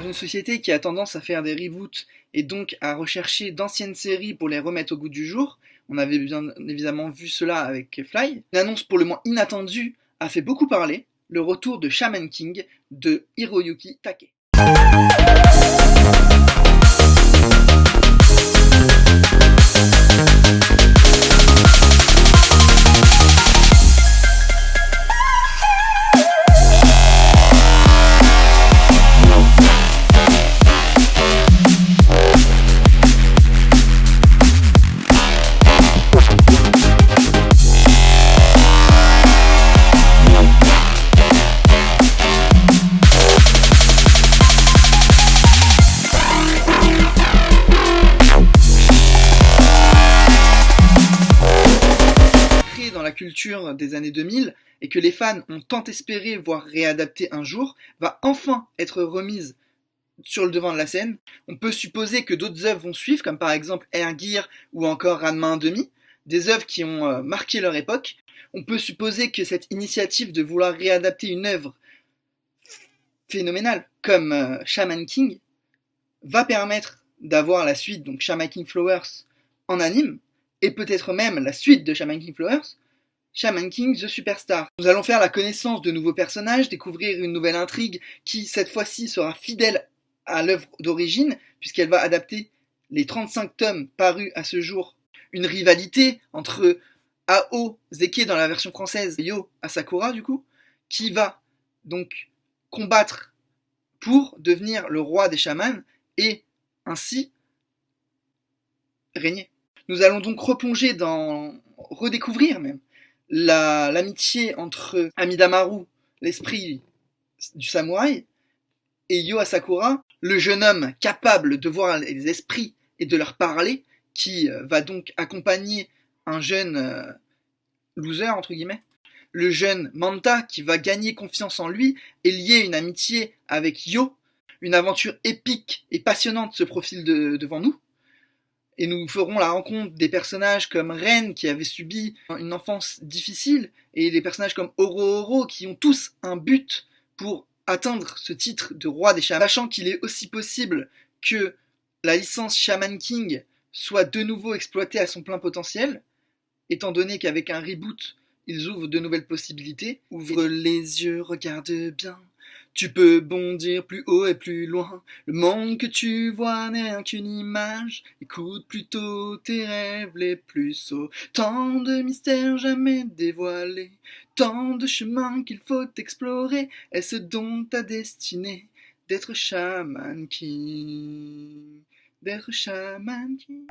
une société qui a tendance à faire des reboots et donc à rechercher d'anciennes séries pour les remettre au goût du jour, on avait bien évidemment vu cela avec Fly, une annonce pour le moins inattendue a fait beaucoup parler, le retour de Shaman King de Hiroyuki Take. Dans la culture des années 2000 et que les fans ont tant espéré voir réadapter un jour, va enfin être remise sur le devant de la scène. On peut supposer que d'autres œuvres vont suivre, comme par exemple Air Gear ou encore Ranma 1/2, des œuvres qui ont marqué leur époque. On peut supposer que cette initiative de vouloir réadapter une œuvre phénoménale comme Shaman King va permettre d'avoir la suite, donc Shaman King Flowers en anime, et peut-être même la suite de Shaman King Flowers, Shaman King The Superstar. Nous allons faire la connaissance de nouveaux personnages, découvrir une nouvelle intrigue qui, cette fois-ci, sera fidèle à l'œuvre d'origine, puisqu'elle va adapter les 35 tomes parus à ce jour. Une rivalité entre Ao Zeke dans la version française et Yo Asakura, du coup, qui va donc combattre pour devenir le roi des chamans et ainsi régner. Nous allons donc redécouvrir même, l'amitié entre Amidamaru, l'esprit du samouraï, et Yo Asakura, le jeune homme capable de voir les esprits et de leur parler, qui va donc accompagner un jeune loser, entre guillemets, le jeune Manta qui va gagner confiance en lui et lier une amitié avec Yo. Une aventure épique et passionnante se profile devant nous. Et nous ferons la rencontre des personnages comme Ren qui avait subi une enfance difficile et des personnages comme Oro qui ont tous un but pour atteindre ce titre de roi des chamans, sachant qu'il est aussi possible que la licence Shaman King soit de nouveau exploitée à son plein potentiel, étant donné qu'avec un reboot, ils ouvrent de nouvelles possibilités. Ouvre les yeux, regarde bien. Tu peux bondir plus haut et plus loin. Le monde que tu vois n'est rien qu'une image. Écoute plutôt tes rêves les plus sots. Tant de mystères jamais dévoilés. Tant de chemins qu'il faut explorer. Est-ce donc ta destinée d'être Shaman King? D'être Shaman King?